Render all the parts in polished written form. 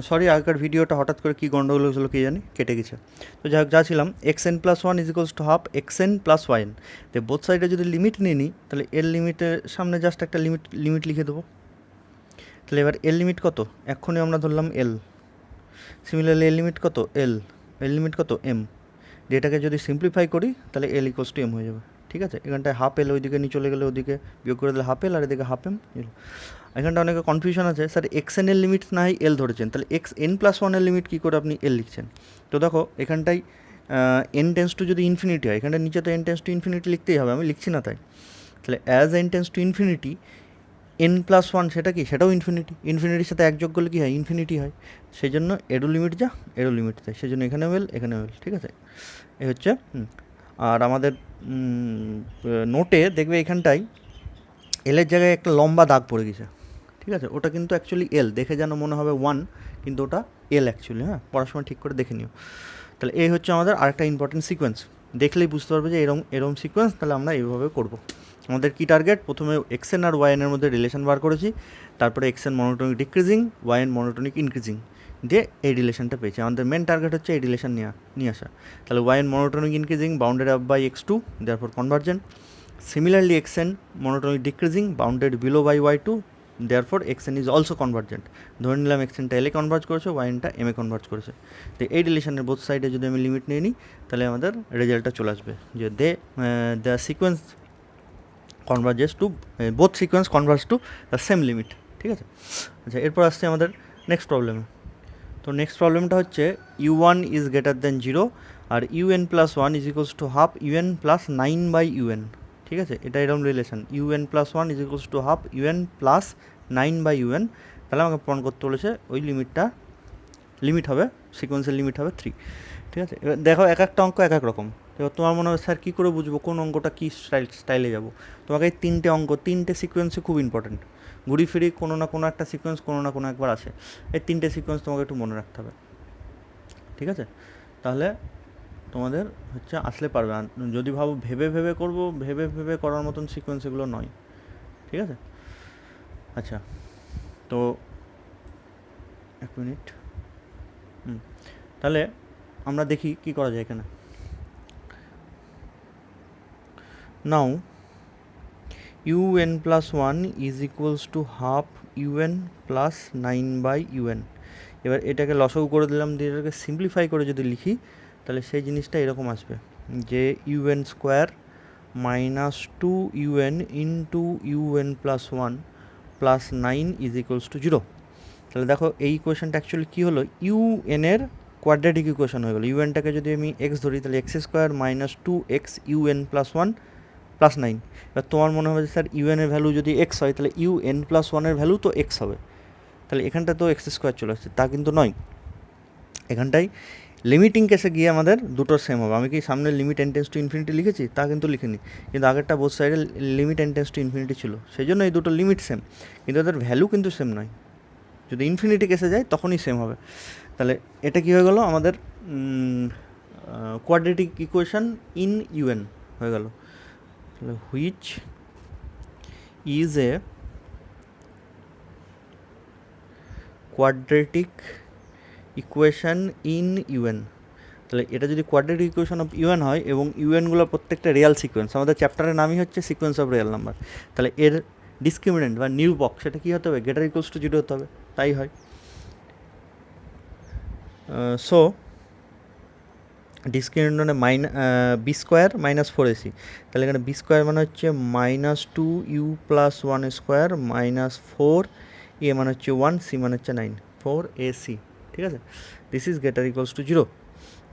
Sorry, আগেকার ভিডিওটা হঠাৎ করে কী গন্ডগোল হয়েছিলো কে জানি, কেটে গেছে। তো যাই হোক, যা ছিলাম x n plus one is equals to half x n plus y n. তো বোথ সাইডে যদি লিমিট নিয়ে নিই, তাহলে এর লিমিটের সামনে জাস্ট একটা লিমিট লিখে দেবো। তাহলে এবার এর লিমিট কত, এক্ষুনি আমরা ধরলাম এল। সিমিলারলি এর লিমিট কত, এর লিমিট কত, এম। এটাকে যদি সিম্পলিফাই করি তাহলে এল ইকুয়ালস টু এম হয়ে যাবে। ঠিক আছে, এখানটায় হাফ এল ওইদিকে নিয়ে চলে গেলে ওদিকে বিয়োগ করে দিলে হাফ এল, আর এদিকে হাফ এম এল। এখানটা অনেকে কনফিউশন আছে, স্যার এক্স এন এর লিমিট না হয় এল ধরেছেন, তাহলে এক্স এন প্লাস ওয়ানের লিমিট কী করে আপনি এল লিখছেন? তো দেখো এখানটায় এন টেন্স টু যদি ইনফিনিটি হয়, এখানটা নিচে তো এন টেন্স টু ইনফিনিটি লিখতেই হবে, আমি লিখছি না তাই। তাহলে as N tends to infinity N plus one সেটা কি, সেটাও ইনফিনিটি। ইনফিনিটির সাথে এক যোগ করলে কী হয়, ইনফিনিটি হয়। সেই জন্য এরও লিমিট যা, এরও লিমিট দেয়, সেই জন্য এখানেও এল, এখানেও এল। ঠিক আছে, এই হচ্ছে। আর আমাদের নোটে দেখবে এখানটায় এলের জায়গায় একটা লম্বা দাগ পড়ে গেছে। ঠিক আছে, ওটা কিন্তু অ্যাকচুয়ালি এল, দেখে যেন মনে হবে ওয়ান, কিন্তু ওটা এল অ্যাকচুয়ালি। হ্যাঁ, পড়ার সময় ঠিক করে দেখে নিও। তাহলে এই হচ্ছে আমাদের আরেকটা ইম্পর্টেন্ট সিকোয়েন্স। দেখলেই বুঝতে পারবে যে এরম সিকোয়েন্স, তাহলে আমরা এইভাবে করব। আমাদের কী টার্গেট, প্রথমে এক্সএন আর ওয়াইএনের মধ্যে রিলেশন বার করেছি, তারপরে XN monotonic decreasing, YN monotonic increasing, দিয়ে এই রিলেশনটা পেয়েছি। আমাদের মেন টার্গেট হচ্ছে এই রিলেশন নিয়ে আসা। তাহলে y n monotonic increasing bounded up by x two, therefore convergent. Similarly, xn monotonic decreasing bounded below by y2, therefore xn is also convergent. ধরে নিলাম xnটা l এ কনভার্জ করেছে, ynটা m এ কনভার্জ করেছে। তো এই রিলেশনের বোথ সাইডে যদি আমি লিমিট নিয়ে নিই, তাহলে আমাদের রেজাল্টটা চলে আসবে যে the sequence converges to, both sequence converge to the same limit. ঠিক আছে, আচ্ছা এরপর আসছে আমাদের নেক্সট প্রবলেমে। তো নেক্সট প্রবলেমটা হচ্ছে u one is greater than zero আর u n plus one is equals to half u n plus nine by u n. ঠিক আছে, এটা এরকম relation, u n plus one is equals to half u n plus nine by u n. তাহলে আমাকে প্রমাণ করতে বলেছে ওই লিমিট হবে, সিকোয়েন্সের লিমিট হবে 3। ঠিক আছে, এবার দেখো এক একটা অঙ্ক এক এক রকম। এবার তোমার মনে হবে স্যার কী করে বুঝবো কোন অঙ্কটা কী স্টাইলে যাব? তোমাকে এই তিনটে অঙ্ক, তিনটে সিকোয়েন্সে খুব ইম্পর্টেন্ট। ঘুরি ফিরি কোনো না কোনো একটা সিকোয়েন্স কোনো না কোনো একবার আসে। এই তিনটে সিকোয়েন্স তোমাকে একটু মনে রাখতে হবে। ঠিক আছে, তাহলে তোমাদের হচ্ছে আসলে পারবে। আর যদি ভাবো ভেবে ভেবে করবো, ভেবে ভেবে করার মতন সিকোয়েন্স এগুলো নয়। ঠিক আছে, আচ্ছা তো এক মিনিট। তাহলে আমরা দেখি কি করা যায় এখানে। Now u n plus one is equals to half u n plus nine by u n. এবার এটাকে লসাগু করে দিলাম, দিয়ে এটাকে সিম্পলিফাই করে যদি লিখি, তাহলে সেই জিনিসটা এরকম আসবে যে u n square minus two u n into u n plus one plus nine is equals to zero. তাহলে দেখো এই ইকুয়েশনটা অ্যাকচুয়ালি কী হলো, ইউ এনের কোয়াড্রেটিক ইকুয়েশন হয়ে গেলো। ইউ এনটাকে যদি আমি এক্স ধরি, তাহলে x square minus two x u n plus one plus nine. এবার তোমার মনে হবে যে স্যার ইউ এনের ভ্যালু যদি এক্স হয়, তাহলে ইউ এন প্লাস ওয়ানের ভ্যালু তো এক্স হবে, তাহলে এখানটা তো এক্স স্কোয়ার চলে আসছে, তা কিন্তু নয়। এখানটায় লিমিটিং কেসে গিয়ে আমাদের দুটোর সেম হবে। আমি কি সামনে limit N tends to infinity লিখেছি? তা কিন্তু লিখিনি, কিন্তু আগেরটা বোথ সাইডে limit N tends to infinity ছিল, সেই জন্য এই দুটো লিমিট সেম, কিন্তু এদের ভ্যালু কিন্তু সেম নয়। যদি ইনফিনিটি কেসে যায় তখনই সেম হবে। তাহলে এটা কী হয়ে গেল, আমাদের কোয়াড্রেটিক ইকুয়েশন ইন ইউএন হয়ে গেল। তাহলে which is a quadratic equation in UN. তাহলে এটা যদি কোয়াড্রেটিক ইকুয়েশন অফ ইউএন হয় এবং ইউএনগুলো প্রত্যেকটা রিয়াল সিকোয়েন্স, আমাদের চ্যাপ্টারের নামই হচ্ছে সিকোয়েন্স অফ রিয়াল নাম্বার, তাহলে এর ডিসক্রিমিনেন্ট বা নিউবক সেটা কী হতে হবে, গ্রেটার ইকুয়ালস টু জিরো হতে হবে। তাই হয়। সো ডিসক্রিমিনেন্ট মানে B square minus four AC. তাহলে এখানে বি স্কোয়ার মানে হচ্ছে minus two U plus one square minus four, A মানে হচ্ছে ওয়ান, সি মানে হচ্ছে নাইন, ফোর এ সি। ঠিক আছে, this is greater equals to zero.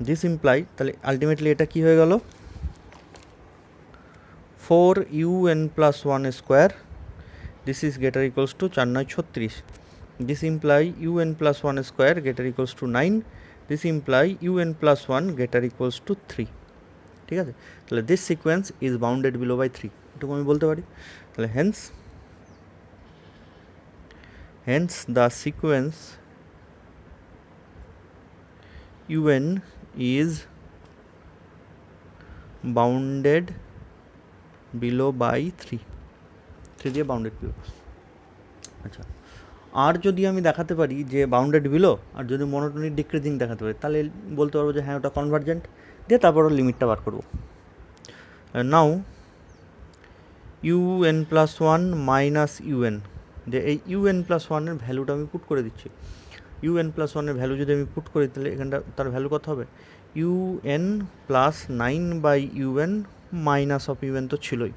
This imply, তাহলে আলটিমেটলি এটা কী হয়ে গেল, four u n plus one square, this is greater equals to 4 9 36। This imply u n plus one square greater equals to 9, this imply u n plus one greater equals to 3। ঠিক আছে, তাহলে this sequence is bounded below by 3, এটুকু আমি বলতে পারি। তাহলে hence the sequence u n is bounded below by 3, 3 দিয়ে bounded below. আচ্ছা, আর যদি আমি দেখাতে পারি যে বাউন্ডেড বিলো, আর যদি মনোটোনিক ডিক্রিজিং দেখাতে পারি, তাহলে বলতে পারবো যে হ্যাঁ ওটা কনভার্জেন্ট, দিয়ে তারপর লিমিটটা বার করবো। Now U N plus one minus U N, যে এই ইউএন প্লাস ওয়ানের ভ্যালুটা আমি পুট করে দিচ্ছি। ইউএন প্লাস ওয়ানের ভ্যালু যদি আমি পুট করি, তাহলে এখানটা তার ভ্যালু কত হবে, UN plus 9/un minus of UN তো ছিলই,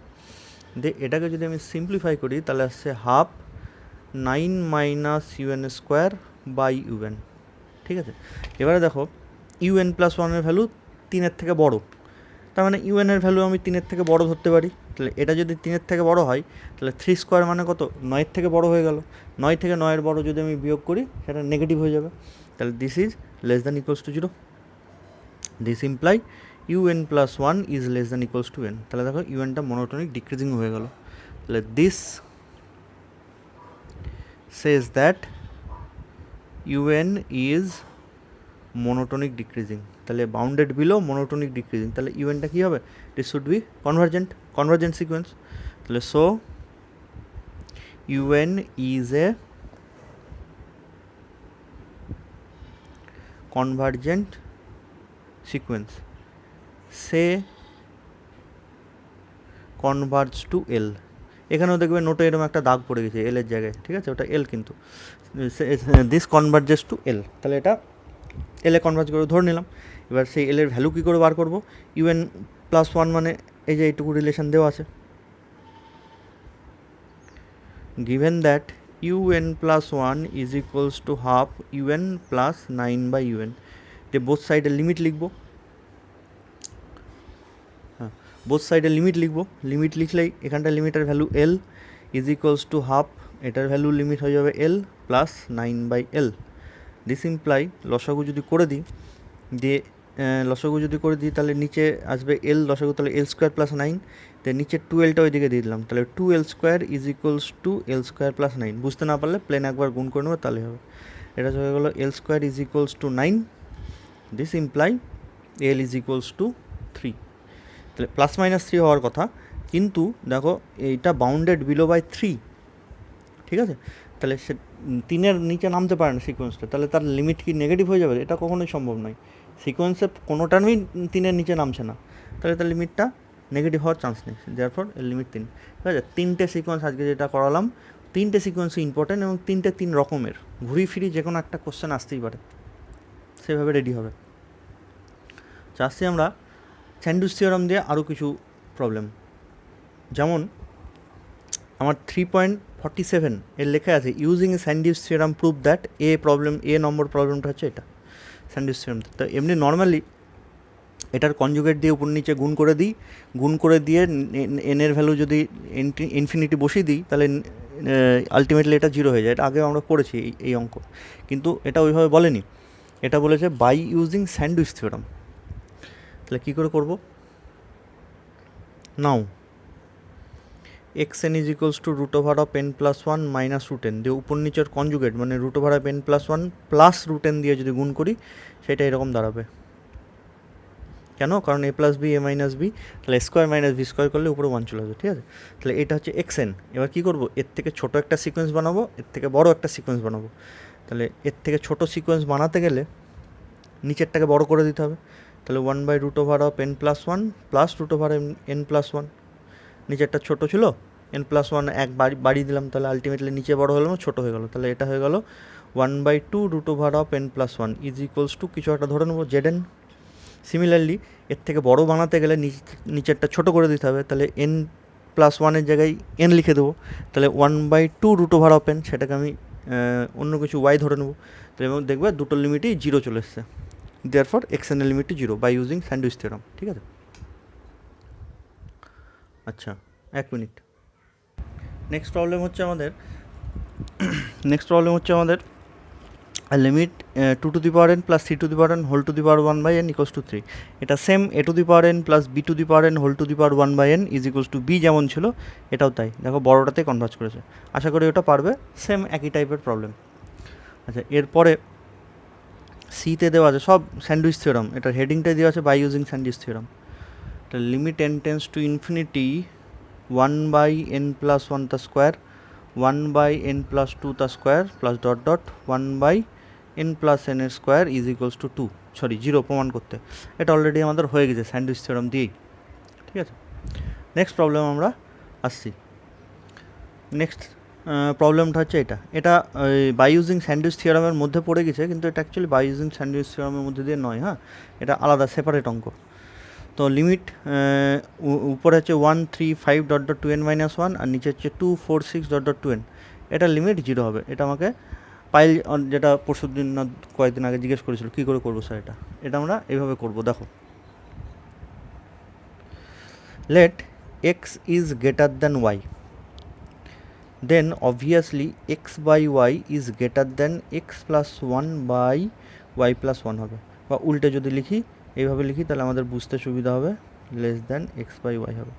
দিয়ে এটাকে যদি আমি সিম্পলিফাই করি তাহলে আসছে half 9 minus u n square by u n. ঠিক আছে, এবারে দেখো ইউএন প্লাস ওয়ানের ভ্যালু 3-এর থেকে বড়, তার মানে ইউএনের ভ্যালু আমি 3-এর থেকে বড় ধরতে পারি। তাহলে এটা যদি 3-এর থেকে বড় হয়, তাহলে 3 স্কোয়ার মানে কত, 9-এর থেকে বড় হয়ে গেল। 9 থেকে 9-এর বড় যদি আমি বিয়োগ করি, সেটা নেগেটিভ হয়ে যাবে। তাহলে this is less than equals to 0। This imply U N plus one is less than equals to N. তাহলে দেখো ইউএনটা মনোটোনিক ডিক্রিজিং হয়ে গেল। তাহলে this says that un is monotonic decreasing, তাহলে বাউন্ডেড বিলো মনোটোনিক ডিক্রিজিং, তাহলে ইউএনটা কী হবে, this should be convergent sequence. তাহলে so U N is a convergent sequence, say converge to L. এখানেও দেখবে নোটে এরকম একটা দাগ পড়ে গেছে এল এর জায়গায়, ঠিক আছে, ওটা এল, কিন্তু দিস কনভার্জেস টু এল, তাহলে এটা এলে কনভার্জ করে ধরে নিলাম। এবার সেই এলের ভ্যালু কী করে বার করবো, ইউএন প্লাস ওয়ান মানে এই যে এইটুকু রিলেশন দেওয়া আছে, given that UN plus one is equals to half UN plus 9/un, যে বোথ সাইডের লিমিট লিখবো। হ্যাঁ, বোথ সাইডের লিমিট লিখবো। লিমিট লিখলেই এখানটার লিমিটের value L is equals to half, এটার ভ্যালু লিমিট হয়ে যাবে এল প্লাস 9/l। দিস ইমপ্লাই লসাগু যদি করে দিই, দিয়ে লসাগু যদি করে দিই, তাহলে নিচে আসবে এল লসাগু, তাহলে এল স্কোয়ার প্লাস 9, তাই নিচে 2l ওইদিকে দিয়ে দিলাম, তাহলে 2l square is equals two L square plus 9। বুঝতে না পারলে প্লেন একবার গুণ করে নেবো, তাহলে হবে। এটা হয়ে গেলো L square is equals to 9। This imply L is equals to 3। তাহলে +-3 হওয়ার কথা, কিন্তু দেখো এইটা বাউন্ডেড বিলো বাই 3, ঠিক আছে, তাহলে সে 3-এর নিচে নামতে পারে না সিকোয়েন্সটা, তাহলে তার লিমিট কি নেগেটিভ হয়ে যাবে, এটা কখনোই সম্ভব নয়। সিকোয়েন্সে কোনো টার্মই 3-এর নিচে নামছে না, তাহলে তার লিমিটটা নেগেটিভ হওয়ার চান্স নেই, দেয়ারফর এর লিমিট 3। ঠিক আছে, 3টে সিকোয়েন্স আজকে যেটা করালাম, 3টে সিকোয়েন্সই ইম্পর্টেন্ট, এবং 3 রকমের, ঘুরি ফিরি যে কোনো একটা কোশ্চেন আসতেই পারে, সেভাবে রেডি হবে। চাচ্ছি আমরা স্যান্ডউইচ থিওরাম দিয়ে আরও কিছু প্রবলেম, যেমন আমার 3.47 এর লেখা আছে using sandwich theorem prove that a number প্রবলেমটা হচ্ছে এটা স্যান্ডউইচ থিওরাম। তো এমনি নর্মালি এটার কনজুগেট দিয়ে উপর নিচে গুণ করে দিই, গুণ করে দিয়ে এনের ভ্যালু যদি ইনফিনিটি বসিয়ে দিই, তাহলে আলটিমেটলি এটা 0 হয়ে যায়। এটা আগেও আমরা করেছি এই অঙ্ক, কিন্তু এটা ওইভাবে বলেনি, এটা বলেছে বাই ইউজিং স্যান্ডউইচ থিওরাম। তাহলে কী করে করব, নাও xn is equals two √n+1 minus √n, দিয়ে উপর নিচের কনজুগেট মানে √n+1 প্লাস √n দিয়ে যদি গুণ করি, সেটা এরকম দাঁড়াবে। কেন, কারণ a plus B A minus B, তাহলে স্কোয়ার মাইনাস বি স্কোয়ার করলে উপরে 1 চলে আসবে। ঠিক আছে, তাহলে এটা হচ্ছে xn। এবার কী করবো, এর থেকে ছোটো একটা সিকোয়েন্স বানাবো, এর থেকে বড় একটা সিকোয়েন্স বানাবো। তাহলে এর থেকে ছোটো সিকোয়েন্স বানাতে গেলে নিচেরটাকে বড় করে দিতে হবে, তাহলে 1/√n+1 প্লাস √n+1, নিচেরটা ছোটো ছিল, n+1 এক বাড়িয়ে দিলাম, তাহলে আলটিমেটলি নিচে বড় হলো, ছোটো হয়ে গেলো, তাহলে এটা হয়ে গেলো 1/2√n+1 ইজ ইকুয়ালস টু কিছু একটা ধরে নেবো zn। সিমিলারলি এর থেকে বড় বানাতে গেলে নিচেরটা ছোটো করে দিতে হবে, তাহলে n+1-এর জায়গায় n লিখে দেবো, তাহলে 1/2√n, সেটাকে আমি অন্য কিছু y ধরে নেবো, তাহলে এবং দেখবে দুটোর লিমিটই 0 চলে এসছে, দেয়ারফর xn এর লিমিটই 0 বাই ইউজিং স্যান্ডউইচ থিওরাম। ঠিক আছে, আচ্ছা 1 মিনিট। নেক্সট প্রবলেম হচ্ছে আমাদের limit 2n plus 3n whole to the power 1/n equals to 3। এটা same a2n plus b2n whole to the power 1/n is equals to B, যেমন ছিল এটাও তাই, দেখো বড়োটাতে কনভার্জ করেছে। আশা করি ওটা পারবে, সেম একই টাইপের প্রবলেম। আচ্ছা, এরপরে সিতে দেওয়া আছে সব স্যান্ডউইচ থিওরাম, এটার হেডিংটাই দেওয়া আছে by using sandwich theorem. Limit n tends to infinity 1/n+1 the square 1/n+2 তার square plus dot dot 1/n+n এর square is equals two 2, sorry 0 প্রমাণ করতে। এটা অলরেডি আমাদের হয়ে গেছে স্যান্ডউইচ থিওরাম দিয়েই। ঠিক আছে, নেক্সট প্রবলেম আমরা আসছি। নেক্সট প্রবলেমটা হচ্ছে এটা বাই ইউজিং স্যান্ডউইচ থিওরামের মধ্যে পড়ে গেছে, কিন্তু এটা অ্যাকচুয়ালি বাই ইউজিং স্যান্ডউইচ থিওরামের মধ্যে দিয়ে নয়, হ্যাঁ, এটা আলাদা সেপারেট অঙ্ক। তো লিমিট উপরে হচ্ছে 1 3 5 ডট ডট 2n-1 আর নিচে হচ্ছে 2 4 6 ডট ডট 2n। এটা লিমিট 0 হবে। এটা আমাকে পাইল যেটা পরশু দিন না কয়েকদিন আগে জিজ্ঞেস করেছিল কী করে করবো স্যার, এটা আমরা এইভাবে করবো। দেখো, let x is greater than y, then obviously x by y is greater than x plus one by y plus one হবে। বা উল্টে যদি লিখি, এইভাবে লিখি, তাহলে আমাদের বুঝতে সুবিধা হবে, less than x by y হবে।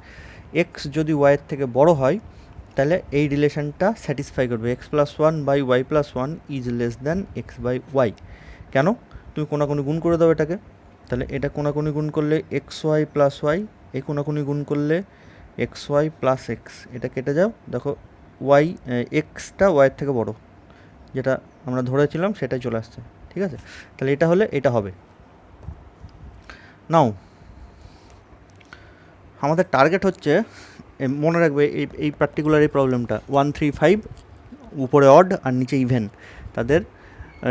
এক্স যদি ওয়াইয়ের থেকে বড় হয় তাহলে এই রিলেশনটা স্যাটিসফাই করবে, x plus one by y plus one is less than x by y. কেন? তুমি কোনাকুনি গুণ করে দাও এটাকে, তাহলে এটা কোনাকুনি গুণ করলে এক্স ওয়াই প্লাস ওয়াই, এই কোনাকুনি গুণ করলে এক্স ওয়াই প্লাস এক্স, এটা কেটে যাও, দেখো ওয়াই এক্সটা ওয়াইয়ের থেকে বড়, যেটা আমরা ধরেছিলাম সেটাই চলে আসছে। ঠিক আছে, তাহলে এটা হলে এটা হবে। নাও আমাদের টার্গেট হচ্ছে, মনে রাখবে এই পার্টিকুলার এই প্রবলেমটা 1 3 5 উপরে অড আর নিচে ইভেন, তাদের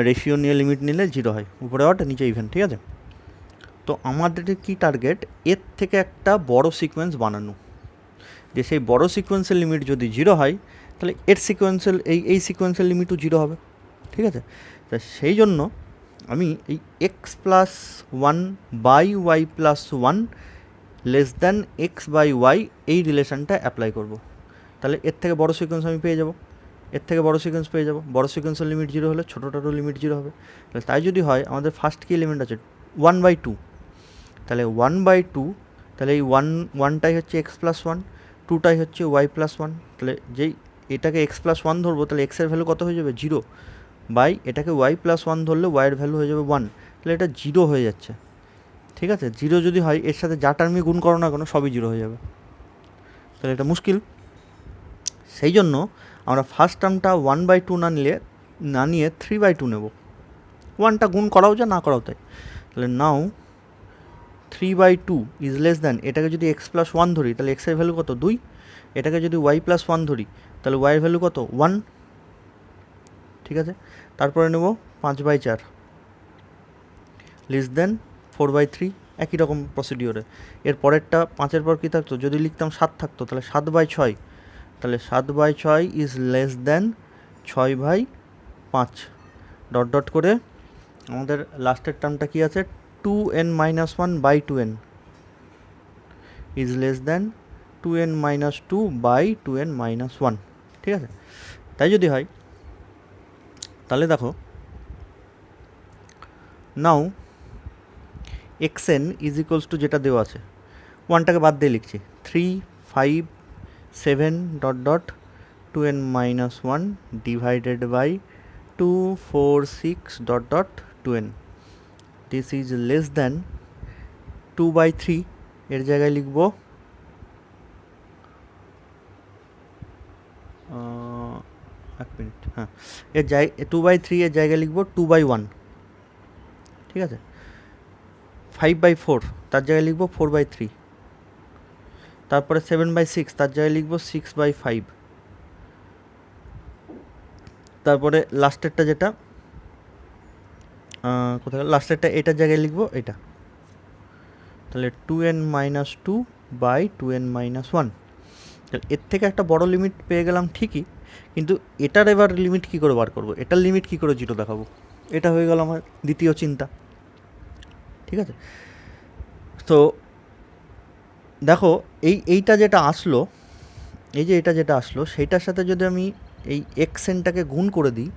রেশিও নিয়ে লিমিট নিলে 0 হয়, উপরে অড নিচে ইভেন। ঠিক আছে, তো আমাদের কি টার্গেট, এর থেকে একটা বড় সিকোয়েন্স বানানো, যে সেই বড় সিকোয়েন্সের লিমিট যদি 0 হয় তাহলে এর সিকোয়েন্সের এই সিকোয়েন্সের লিমিটও 0 হবে। ঠিক আছে, তা সেই জন্য আমি এই x plus one by y plus one less than x by y এই রিলেশনটা অ্যাপ্লাই করব। তাহলে এর থেকে বড় সিকোয়েন্স আমি পেয়ে যাব, এর থেকে বড় সিকোয়েন্স পেয়ে যাব। বড় সিকোয়েন্সের লিমিট 0 হলে ছোটোটারও লিমিট 0 হবে। তাহলে তাই যদি হয়, আমাদের ফার্স্ট কি এলিমেন্ট আছে 1/2, তাহলে 1/2, তাহলে এই ওয়ানটাই হচ্ছে এক্স প্লাস ওয়ান, টুটাই হচ্ছে ওয়াই প্লাস ওয়ান। তাহলে যেই এটাকে এক্স প্লাস ওয়ান ধরবো, তাহলে এক্সের ভ্যালু কত হয়ে যাবে 0, বাই এটাকে ওয়াই প্লাস ওয়ান ধরলে ওয়াইয়ের ভ্যালু হয়ে যাবে 1, তাহলে এটা 0 হয়ে যাচ্ছে। ঠিক আছে, 0 যদি হয়, এর সাথে যা টার্মই গুণ করো না কোনো সবই 0 হয়ে যাবে, তাহলে এটা মুশকিল। সেই জন্য আমরা ফার্স্ট টার্মটা 1/2 না নিয়ে 3/2 নেব। 1টা গুণ করাও যা না করাও তাই। তাহলে নাও 3/2 ইজ লেস দ্যান, এটাকে যদি এক্স প্লাস ওয়ান ধরি তাহলে এক্সের ভ্যালু কত 2, এটাকে যদি ওয়াই প্লাস ওয়ান ধরি তাহলে ওয়াইয়ের ভ্যালু কত 1। ঠিক আছে, তারপরে নেব 5/4 লেস দ্যান 4/3, একই রকম প্রসিডিওরে। এর পরেরটা 5-এর পর কী থাকতো, যদি লিখতাম 7 থাকতো, তাহলে 7/6, তাহলে 7/6 is less than 6/5, dot dot করে আমাদের লাস্টের টার্মটা কী আছে, 2n-1/2n is less than 2n-2/2n-1। ঠিক আছে, তাই যদি হয় তাহলে দেখো, নাও xn ইজ ইকুয়ালস টু যেটা দেওয়া আছে, 1টাকে বাদ দিয়ে লিখছি 3 5 7 dot dot 2n-1 divided by 2 4 6 dot dot 2n, this is less than 2/3, এর জায়গায় লিখব এক মিনিট, হ্যাঁ, এর জায়গায় 2/3 এর জায়গায় লিখব 2/1। ঠিক আছে, 5/4 তার জায়গায় লিখব 4/3, তারপরে 7/6 তার জায়গায় লিখব 6/5, তারপরে লাস্টেরটা যেটা কোথায় লাস্টেরটা, এটার জায়গায় লিখব এটা, তাহলে 2n-2/2n-1। তাহলে এর থেকে একটা বড় লিমিট পেয়ে গেলাম ঠিকই, কিন্তু এটার এবার লিমিট কী করে বার করবো, এটার লিমিট কী করে 0 দেখাবো, এটা হয়ে গেল আমার দ্বিতীয় চিন্তা। ঠিক আছে, তো দেখো এইটা যেটা আসলো, এটা যেটা আসলো সেইটার সাথে যদি আমি এই xnটাকে গুণ করে দিই,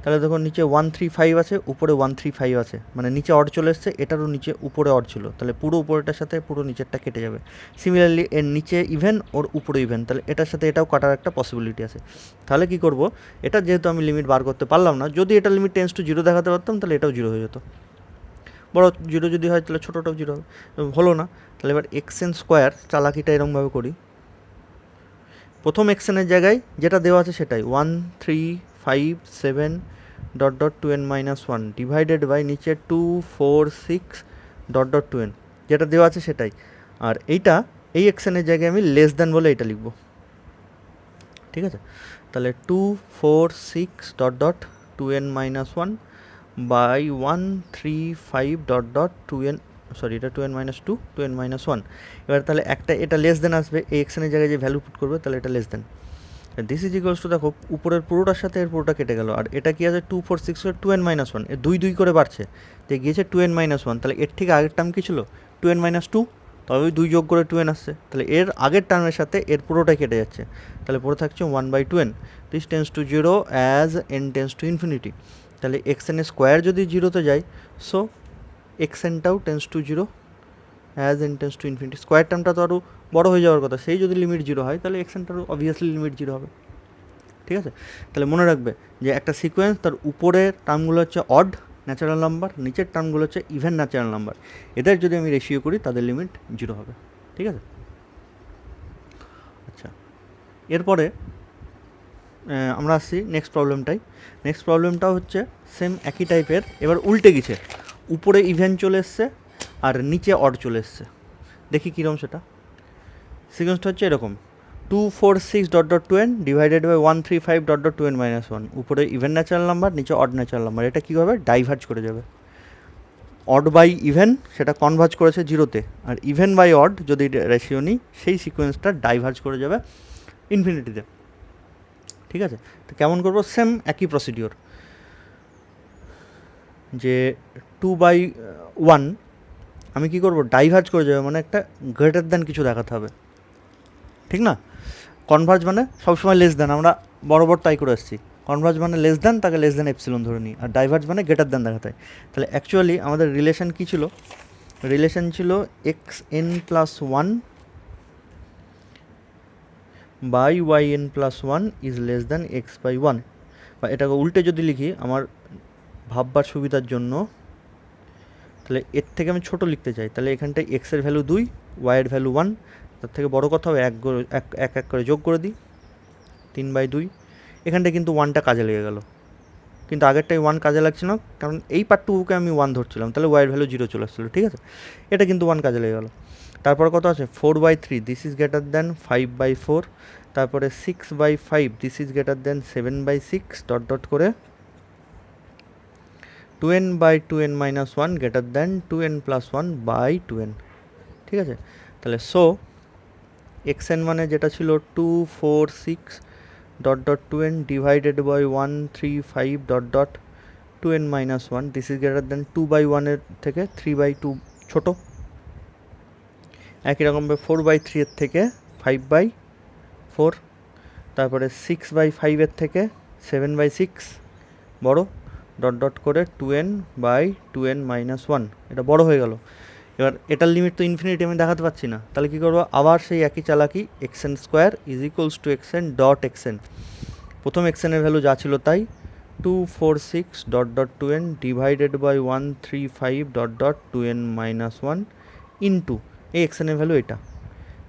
তাহলে দেখো নিচে 135 আছে, উপরে 135 আছে, মানে নিচে অড চলে এসছে, এটারও নিচে উপরে অড ছিল, তাহলে পুরো উপরেটার সাথে পুরো নিচেরটা কেটে যাবে। সিমিলারলি এর নিচে ইভেন, ওর উপরে ইভেন, তাহলে এটার সাথে এটাও কাটার একটা পসিবিলিটি আছে। তাহলে কি করব, এটা যেহেতু আমি লিমিট বার করতে পারলাম না, যদি এটা লিমিট টেন্স টু 0 দেখাতে পারতাম তাহলে এটাও 0 হয়ে যেত। বড় 0 যদি হয় তাহলে ছোটোটাও 0 হবে, হলো না। তাহলে এবার xn স্কোয়ার চালাকিটা এরকমভাবে করি, প্রথম এক্সেনের জায়গায় যেটা দেওয়া আছে সেটাই 1 3 5 7 dot dot 2n minus 1 divided by নিচে 2 4 6 ডট ডট 2n, যেটা দেওয়া আছে সেটাই। আর এইটা এই এক্সেনের জায়গায় আমি লেস দ্যান বলে এটা লিখব, ঠিক আছে। তাহলে 2 4 6 dot dot 2n minus 1 by 1 3 5 dot dot 2n, sorry এটা 2n মাইনাস 2 2n মাইনাস 1। এবার তাহলে একটা এটা লেস দেন আসবে, এই এক্সেনের জায়গায় যে ভ্যালু পুট করবে তাহলে এটা less than. This is equals two, দেখো উপরের পুরোটার সাথে এর পুরোটা কেটে গেল, আর এটা কি আছে 2 4 6 করে 2n মাইনাস 1, এর 2 2 করে বাড়ছে, যে গিয়েছে 2n মাইনাস 1। তাহলে এর ঠিক আগের টার্ম কী ছিল 2n মাইনাস 2, তবে ওই 2 যোগ করে 2n আসছে, তাহলে এর আগের টার্মের সাথে এর পুরোটাই কেটে যাচ্ছে, তাহলে পড়ে থাকছে 1 by 2n। This tends to 0 as n tends to infinity. তাহলে এক্সএন স্কোয়ার যদি জিরোতে যায়, সো এক্সএনটাও tends to 0 as N tends to infinity. Square টার্মটা তো আরও বড়ো হয়ে যাওয়ার কথা, সেই যদি লিমিট 0 হয় তাহলে এক্সএনটারও অবভিয়াসলি লিমিট 0 হবে, ঠিক আছে। তাহলে মনে রাখবে যে একটা সিকোয়েন্স, তার উপরের টার্মগুলো হচ্ছে অড ন্যাচারাল নাম্বার, নিচের টার্মগুলো হচ্ছে ইভেন ন্যাচারাল নাম্বার, এদের যদি আমি রেশিও করি তাদের লিমিট 0 হবে, ঠিক আছে। আচ্ছা, এরপরে আমরা আসছি নেক্সট প্রবলেমটাই। নেক্সট প্রবলেমটাও হচ্ছে সেম একই টাইপের, এবার উল্টে গেছে, উপরে ইভেন চলে এসছে আর নিচে অড চলে এসছে। দেখি কীরকম সেটা। সিকোয়েন্সটা হচ্ছে এরকম, 2 4 6 dot dot 2n divided by 1 3 5 dot dot 2n minus 1, উপরে ইভেন ন্যাচারাল নাম্বার, নিচে অড ন্যাচারাল নাম্বার। এটা কী হবে, ডাইভার্জ করে যাবে। অড বাই ইভেন সেটা কনভার্জ করেছে 0-তে, আর ইভেন বাই অড যদি রেশিও নিই সেই সিকোয়েন্সটা ডাইভার্জ করে যাবে ইনফিনিটিতে, ঠিক আছে। তো কেমন করবো, সেম একই প্রসিডিওর, যে 2/1 আমি কি করব, ডাইভার্জ করে যাবে, মানে একটা গ্রেটার দ্যান কিছু দেখাতে হবে, ঠিক না। কনভার্জ মানে সবসময় লেস দ্যান, আমরা বরাবর তাই করে আসছি। কনভার্জ মানে লেস দ্যান, তাকে লেস দ্যান এপসিলন ধরে নিই, আর ডাইভার্জ মানে গ্রেটার দ্যান দেখাতে হয়। তাহলে অ্যাকচুয়ালি আমাদের রিলেশন কী ছিল, রিলেশন ছিল xn plus 1 by yn plus 1 is less than x by 1। বা এটাকে উল্টে যদি লিখি আমার ভাববার সুবিধার জন্য, তাহলে এর থেকে আমি ছোটো লিখতে চাই, তাহলে এখানটায় এক্সের ভ্যালু 2, ওয়াইয়ের ভ্যালু 1, তার থেকে বড়ো কথা হবে এক এক করে যোগ করে দিই, 3/2। এখানটায় কিন্তু 1টা কাজে লেগে গেল, কিন্তু আগেরটাই 1 কাজে লাগছে না, কারণ এই পার্টটুকুকে আমি 1 ধরছিলাম, তাহলে ওয়াইয়ের ভ্যালু 0 চলে আসছিলো, ঠিক আছে। এটা কিন্তু 1 কাজে লেগে গেল। তারপর কত আছে 4/3, দিস ইজ গ্রেটার দ্যান 5/4। তারপরে 6/5, this is greater than 7/6 dot dot করে 2n by 2n minus 1 greater than 2n plus 1 by 2n, ঠিক আছে। তাহলে সো এক্সএন মানে যেটা ছিল 2 4 6 dot dot 2n divided by 1 3 5 dot dot 2n minus 1, this is greater than 2/1 থেকে 3/2 ছোটো। একই রকমভাবে 4/3 থেকে 5/4, তারপরে 6/5 থেকে 7/6 বড়, ডট ডট করে 2n বাই 2n মাইনাস 1, এটা বড় হয়ে গেল। এবার এটার লিমিট তো ইনফিনিটি আমি দেখাতে পাচ্ছি না, তাহলে কী করবো, আবার সেই একই চালাকি, x n square is equals to x n dot x n. প্রথম এক্সএনের ভ্যালু যা ছিল তাই, 2 4 6 dot dot 2n divided by 1 3 5 dot dot 2n minus 1 into এই এক্সএনের ভ্যালু এটা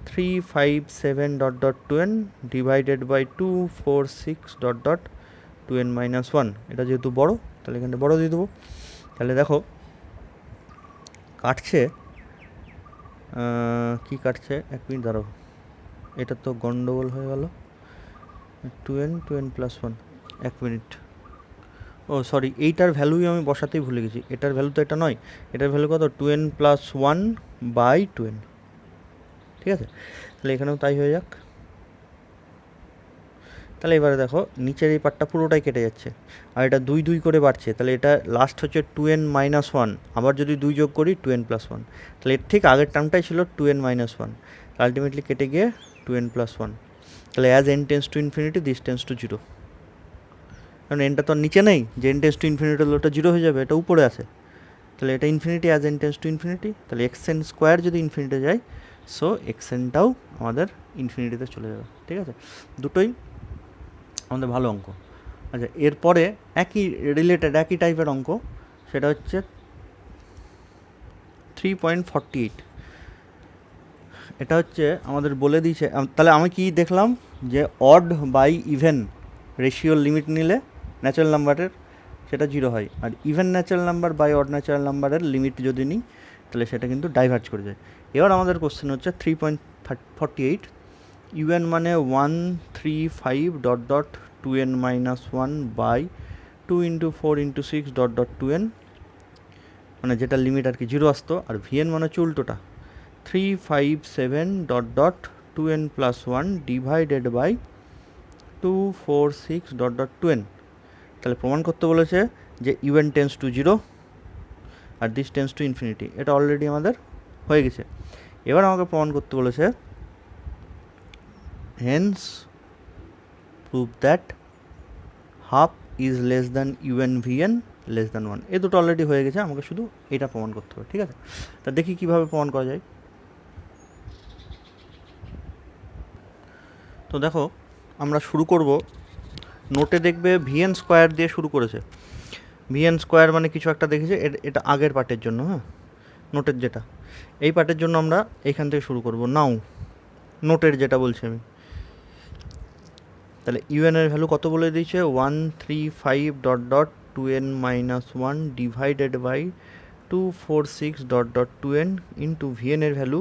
3 5 7 dot dot 2n divided by 2 4 6 dot dot 2n minus 1। এটা যেহেতু বড় তাহলে এখানে বড় দিয়ে দেবো। তাহলে দেখো কাটছে, কি কাটছে, 1 মিনিট দাঁড়াও, এটা তো গন্ডগোল হয়ে গেল, 2n প্লাস 1, 1 মিনিট, ও সরি এইটার ভ্যালুই আমি বসাতেই ভুলে গেছি, এটার ভ্যালু তো এটা নয়, এটার ভ্যালু কত 2n প্লাস 1 বাই 2n, ঠিক আছে। তাহলে এখানেও তাই হয়ে যাক। তাহলে এবারে দেখো নিচের এই পার্টটা পুরোটাই কেটে যাচ্ছে, আর এটা 2 2 করে বাড়ছে, তাহলে এটা লাস্ট হচ্ছে 2n মাইনাস 1, আবার যদি 2 যোগ করি 2n প্লাস 1, তাহলে এর ঠিক আগের টার্মটাই ছিল 2n মাইনাস 1, আলটিমেটলি কেটে গিয়ে 2n প্লাস 1। তাহলে as n tends to infinity this tends to 0, কারণ এনটা তো নিচে নেই, যে n টেন্স টু ইনফিনিটি হলে ওটা 0 হয়ে যাবে, এটা উপরে আছে, তাহলে এটা infinity as n tends to infinity, তাহলে এক্সএন স্কোয়ার যদি ইনফিনিটি যায়, সো এক্সএনটাও আমাদের ইনফিনিটিতে চলে যাবে, ঠিক আছে। দুটোই আমাদের ভালো অঙ্ক। আচ্ছা, এরপরে একই রিলেটেড একই টাইপের অঙ্ক, সেটা হচ্ছে 3.48। এটা হচ্ছে আমাদের বলে দিয়েছে, তাহলে আমি কি দেখলাম যে অড বাই ইভেন রেশিওর লিমিট নিলে ন্যাচারাল নাম্বারের সেটা 0 হয়, আর even natural number by odd natural নাম্বারের লিমিট যদি নিই তাহলে সেটা কিন্তু ডাইভার্জ করে যায়। এবার আমাদের কোশ্চেন হচ্ছে 3.48, ইউএন মানে 135 dot dot 2n minus 1 by 2 into 4 into 6 dot dot 2n, মানে যেটা লিমিট আর কি 0 আসতো, আর ভিএন মানে হচ্ছে উল্টোটা 357 dot dot 2n plus 1 divided by 246 dot dot 2n। তাহলে প্রমাণ করতে বলেছে যে ইউএন টেন্স টু 0 আর দিস টেন্স টু ইনফিনিটি, এটা অলরেডি আমাদের হয়ে গেছে। এবার আমাকে প্রমাণ করতে বলেছে hence prove that half is less than u n v n less than 1। এ দুটো অলরেডি হয়ে গেছে, আমাকে শুধু এটা প্রমাণ করতে হবে। ঠিক আছে, তা দেখি কীভাবে প্রমাণ করা যায়। তো দেখো আমরা শুরু করব, নোটে দেখবে ভিএন স্কোয়ার দিয়ে শুরু করেছে। ভিএন স্কোয়ার মানে কিছু একটা দেখেছে, এটা আগের পার্টের জন্য, হ্যাঁ নোটের যেটা, এই পার্টের জন্য আমরা এইখান থেকে শুরু করব নাও, নোটের যেটা বলছি আমি। তাহলে ইউএনের ভ্যালু কত বলে দিয়েছে 135 dot dot 2n minus 1 divided by 246 dot dot 2n into ভিএনের value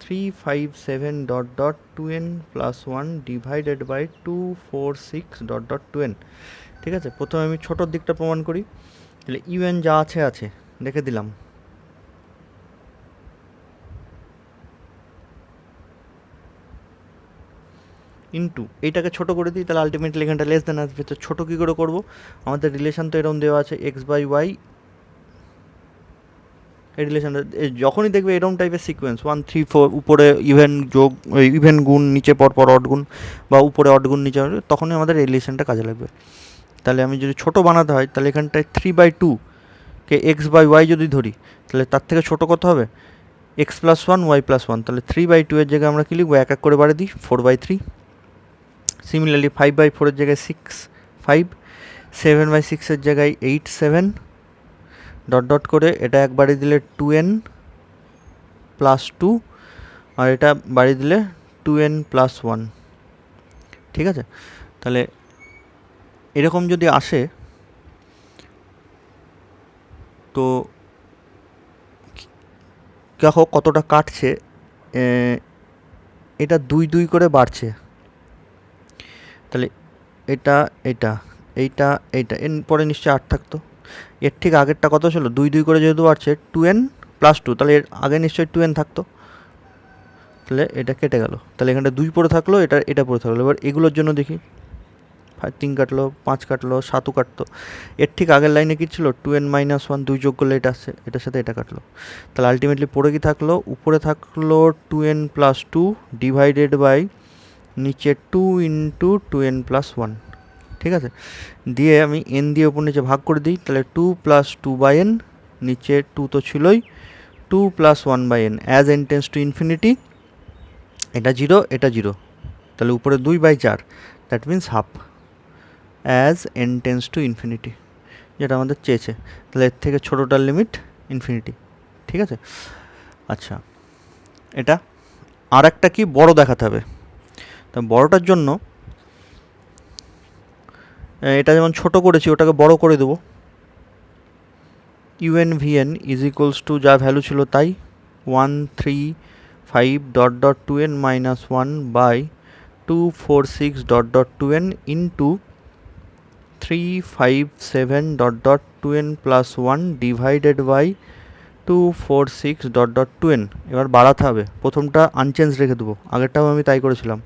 357 dot dot 2n plus 1 divided by 246 dot dot 2n। ঠিক আছে, প্রথমে আমি ছোটোর দিকটা প্রমাণ করি। তাহলে ইউএন যা আছে আছে রেখে দিলাম, ইন্টু এইটাকে ছোটো করে দিই, তাহলে আলটিমেটলি এখানটা লেস দেন আসবে। তো ছোটো কী করে করবো, আমাদের রিলেশান তো এরকম দেওয়া আছে এক্স বাই ওয়াই, এই রিলেশানটা যখনই দেখবে এরকম টাইপের সিকোয়েন্স 1 3 4 উপরে ইভেন যোগ ইভেন গুণ, নিচে পরপর অড গুণ, বা উপরে অড গুণ নিচে, তখনই আমাদের এই রিলেশানটা কাজে লাগবে। তাহলে আমি যদি ছোটো বানাতে হয় তাহলে এখানটায় 3/2 কে এক্স বাই ওয়াই যদি ধরি, তাহলে তার থেকে ছোটো কত হবে এক্স প্লাস 1 ওয়াই প্লাস 1। তাহলে 3/2 এর জায়গায় আমরা কী লিখবো, এক এক করে বাড়িয়ে দিই 4/3। সিমিলারলি 5/4 এর জায়গায় 6 5, 7/6 এর জায়গায় 8 7 ডট ডট করে এটা এক বাড়ি দিলে 2n প্লাস 2, আর এটা বাড়ি দিলে 2n প্লাস 1। ঠিক আছে, তাহলে এরকম যদি আসে তো দেখো কতটা কাটছে, এটা 2 2 করে বাড়ছে। তাহলে এটা এটা এইটা এইটা এর পরে নিশ্চয়ই 8 থাকতো, এর ঠিক আগেরটা কত ছিল 2 2 করে যেহেতু বাড়ছে 2n প্লাস 2, তাহলে এর আগে নিশ্চয়ই 2n থাকতো, তাহলে এটা কেটে গেল। তাহলে এখানটা 2 পড়ে থাকলো, এটা পড়ে থাকলো। এবার এগুলোর জন্য দেখি 3 কাটলো, 5 কাটলো, 7ও কাটতো। এর ঠিক আগের লাইনে কী ছিল 2n মাইনাস 1, 2 যোগ করলে এটা আসছে, এটার সাথে এটা কাটলো। তাহলে আলটিমেটলি পড়ে কি থাকলো, উপরে থাকলো 2n প্লাস 2 ডিভাইডেড বাই নিচে 2 ইন্টু 2n প্লাস 1। ঠিক আছে, দিয়ে আমি n দিয়ে ওপর নিচে ভাগ করে দিই, তাহলে 2 প্লাস 2/n, নিচে 2 তো ছিলই, 2 plus 1/n as n tends to infinity, এটা 0 এটা 0, তাহলে উপরে 2/4, that means half as n tends to infinity, যেটা আমাদের চেয়েছে। তাহলে এর থেকে ছোটোটার লিমিট ইনফিনিটি। ঠিক আছে, আচ্ছা এটা আর একটা কি বড় দেখাতে হবে, তা বড়টার জন্য এটা যেমন ছোট করেছি ওটাকে বড় করে দেবো। U n v n is equals to যা ভ্যালু ছিল তাই 135 dot dot 2n minus 1 by 246 dot dot 2n into 357 dot dot 2n plus 1 divided by 246 dot dot 2n। এবার বাড়াতে হবে, প্রথমটা আনচেঞ্জ রেখে দেবো, আগেরটাও আমি তাই করেছিলাম।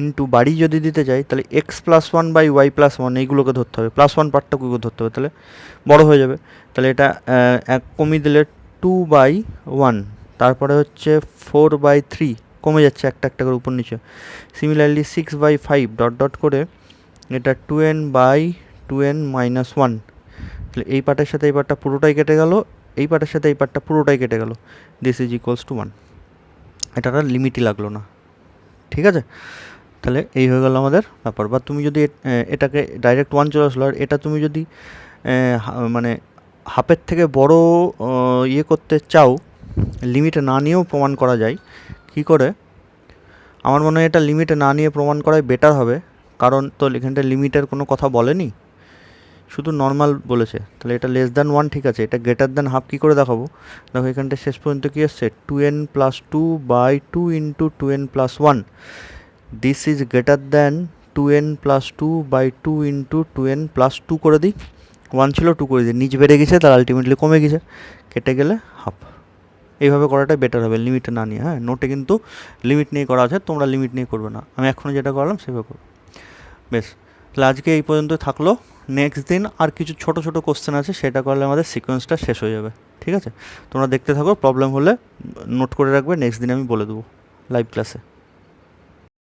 ইন্টু বাড়ি যদি দিতে চাই তাহলে x plus 1 by y plus 1 এইগুলোকে ধরতে হবে, প্লাস 1 পার্টটাকে ধরতে হবে, তাহলে বড় হয়ে যাবে। তাহলে এটা এক কমিয়ে দিলে 2/1, তারপরে হচ্ছে 4/3 কমে যাচ্ছে একটা একটা করে উপর নিচে। সিমিলারলি 6/5 ডট ডট করে এটা 2n/2n মাইনাস 1। তাহলে এই পার্টের সাথে এই পার্টটা পুরোটাই কেটে গেল, এই পার্টের সাথে এই পার্টটা পুরোটাই কেটে গেল, দিস ইজ ইকুয়ালস টু 1। এটা লিমিটই লাগলো না। ঠিক আছে, তাহলে এই হয়ে গেল আমাদের ব্যাপার। বা তুমি যদি এটাকে ডাইরেক্ট 1 চলে আসলো, আর এটা তুমি যদি মানে হাফের থেকে বড় ইয়ে করতে চাও, লিমিট না নিয়েও প্রমাণ করা যায়। কি করে? আমার মনে হয় এটা লিমিট না নিয়ে প্রমাণ করাই বেটার হবে, কারণ তো এখানটা লিমিটের কোনো কথা বলেনি, শুধু নর্মাল বলেছে। তাহলে এটা লেস দ্যান 1 ঠিক আছে, এটা গ্রেটার দ্যান হাফ কী করে দেখাবো? দেখো এখানটা শেষ পর্যন্ত কী আসছে, 2n+2/2 × 1, this is greater than 2n+2/2 × 2n+2 করে দিই, 1 ছিল 2 করে দিই, নিচ বেড়ে গেছে তার আলটিমেটলি কমে গেছে, কেটে গেলে হাফ। এইভাবে করাটা বেটার হবে লিমিট না নিয়ে। হ্যাঁ, নোটে কিন্তু লিমিট নিয়ে করা আছে, তোমরা লিমিট নিয়ে করবে না, আমি এখনও যেটা করলাম সেভাবে করবো। বেশ, তাহলে আজকে এই পর্যন্ত থাকলো। নেক্সট দিন আর কিছু ছোট ছোট কোশ্চেন আছে, সেটা করলে আমাদের সিকোয়েন্সটা শেষ হয়ে যাবে। ঠিক আছে, তোমরা দেখতে থাকো, প্রবলেম হলে নোট করে রাখবে, নেক্সট দিন আমি বলে দেবো লাইভ ক্লাসে।